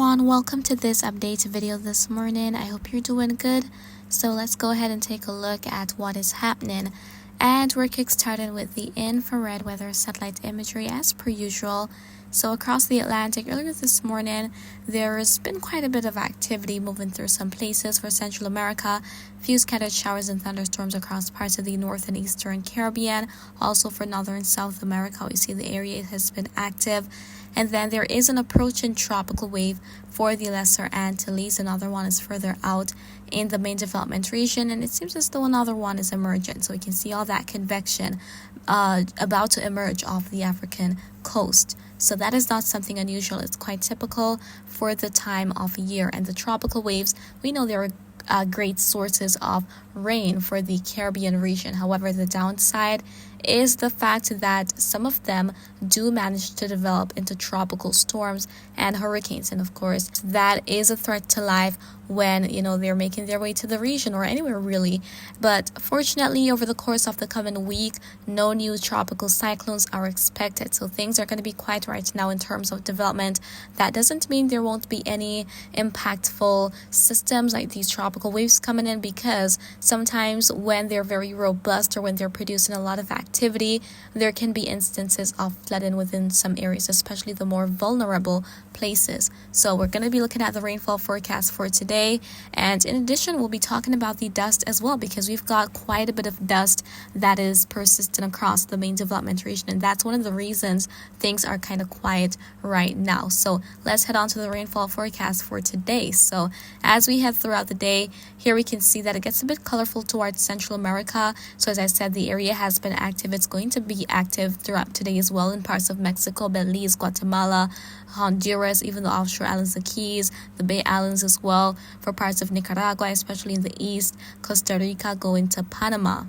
everyone, welcome to this update video this morning. I hope you're doing good. So let's go ahead and take a look at what is happening. And we're kickstarting with the infrared weather satellite imagery as per usual. So across the Atlantic earlier this morning, there's been quite a bit of activity moving through some places for Central America. Few scattered showers and thunderstorms across parts of the North and Eastern Caribbean. Also for Northern South America, we see the area has been active. And then there is an approaching tropical wave for the Lesser Antilles. Another one is further out in the main development region, and it seems as though another one is emergent. So we can see all that convection about to emerge off the African coast. So that is not something unusual. It's quite typical for the time of year. And the tropical waves, we know there are great sources of rain for the Caribbean region. However, the downside is the fact that some of them do manage to develop into tropical storms and hurricanes, and of course that is a threat to life when they're making their way to the region or anywhere really. But fortunately, over the course of the coming week, no new tropical cyclones are expected, so things are going to be quiet right now in terms of development. That doesn't mean there won't be any impactful systems like these tropical waves coming in, because sometimes when they're very robust or when they're producing a lot of activity, there can be instances of flooding within some areas, especially the more vulnerable places. So we're going to be looking at the rainfall forecast for today, and in addition we'll be talking about the dust as well, because we've got quite a bit of dust that is persistent across the main development region, and that's one of the reasons things are kind of quiet right now. So let's head on to the rainfall forecast for today. So as we head throughout the day, here we can see that it gets a bit colorful towards Central America. So as I said, the area has been active. It's going to be active throughout today as well in parts of Mexico, Belize, Guatemala, Honduras, even the offshore islands, the Keys, the Bay Islands as well, for parts of Nicaragua, especially in the east, Costa Rica, going to Panama.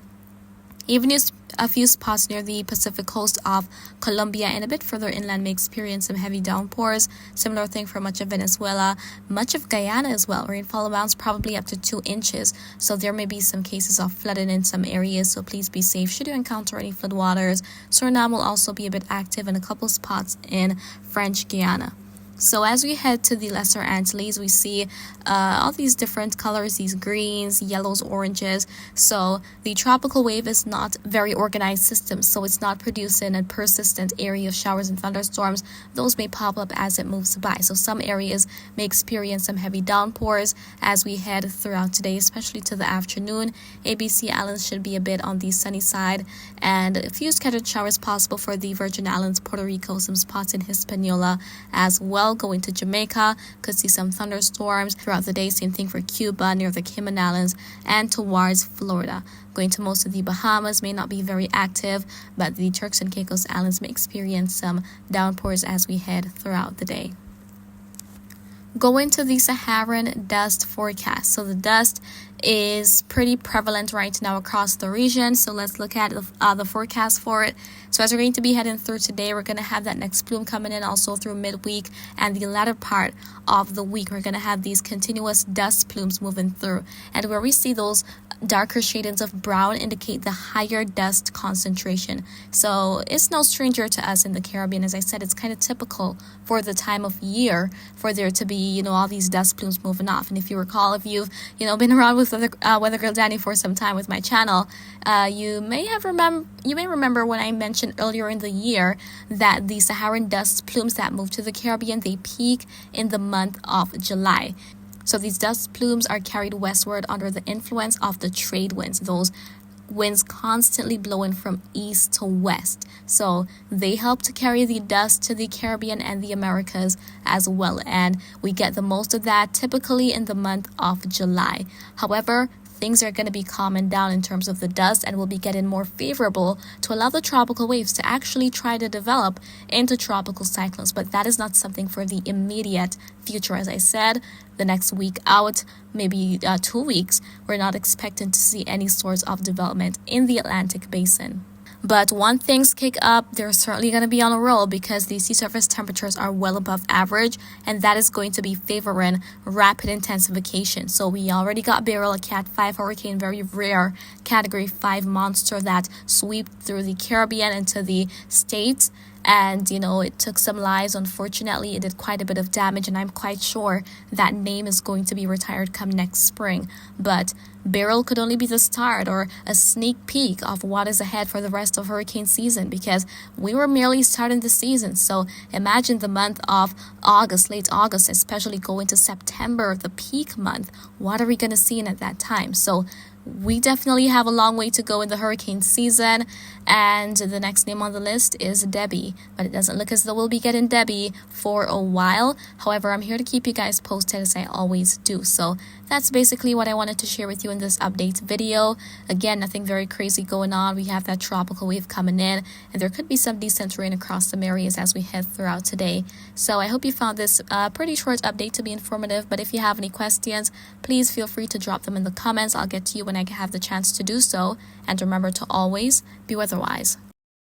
Even a few spots near the Pacific coast of Colombia and a bit further inland may experience some heavy downpours. Similar thing for much of Venezuela, much of Guyana as well. Rainfall amounts probably up to 2 inches. So there may be some cases of flooding in some areas. So please be safe should you encounter any floodwaters. Suriname will also be a bit active in a couple spots in French Guiana. So as we head to the Lesser Antilles, we see all these different colors, these greens, yellows, oranges. So the tropical wave is not very organized system, so it's not producing a persistent area of showers and thunderstorms. Those may pop up as it moves by. So some areas may experience some heavy downpours as we head throughout today, especially to the afternoon. ABC Islands should be a bit on the sunny side, and a few scattered showers possible for the Virgin Islands, Puerto Rico, some spots in Hispaniola as well. Going to Jamaica, could see some thunderstorms throughout the day. Same thing for Cuba, near the Cayman Islands, and towards Florida. Going to most of the Bahamas, may not be very active, but the Turks and Caicos Islands may experience some downpours as we head throughout the day. Going to the Saharan dust forecast. So the dust is pretty prevalent right now across the region. So let's look at the forecast for it. So as we're going to be heading through today, we're going to have that next plume coming in also through midweek, and the latter part of the week we're going to have these continuous dust plumes moving through, and where we see those darker shadings of brown indicate the higher dust concentration. So it's no stranger to us in the Caribbean. As I said, it's kind of typical for the time of year for there to be all these dust plumes moving off. And if you recall, if you've been around with Weather Girl Dani'i for some time with my channel, you may remember when I mentioned earlier in the year that the Saharan dust plumes that move to the Caribbean, they peak in the month of July. So these dust plumes are carried westward under the influence of the trade winds, those winds constantly blowing from east to west. So they help to carry the dust to the Caribbean and the Americas as well, and we get the most of that typically in the month of July. However, things are going to be calming down in terms of the dust, and will be getting more favorable to allow the tropical waves to actually try to develop into tropical cyclones. But that is not something for the immediate future. As I said, the next week out, maybe 2 weeks, we're not expecting to see any sorts of development in the Atlantic basin. But once things kick up, they're certainly going to be on a roll, because the sea surface temperatures are well above average, and that is going to be favoring rapid intensification. So we already got Beryl, a Cat 5 hurricane, very rare Category 5 monster that swept through the Caribbean into the States. and it took some lives. Unfortunately, it did quite a bit of damage, and I'm quite sure that name is going to be retired come next spring. But Beryl could only be the start or a sneak peek of what is ahead for the rest of hurricane season, because we were merely starting the season. So imagine the month of August, late August, especially going to September, the peak month. What are we going to see in at that time? So we definitely have a long way to go in the hurricane season, and the next name on the list is Debbie, but it doesn't look as though we'll be getting Debbie for a while. However, I'm here to keep you guys posted, as I always do. So that's basically what I wanted to share with you in this update video. Again, nothing very crazy going on. We have that tropical wave coming in, and there could be some decent rain across some areas as we head throughout today. So I hope you found this pretty short update to be informative, but if you have any questions, please feel free to drop them in the comments. I'll get to you when I have the chance to do so. And remember to always be weatherwise.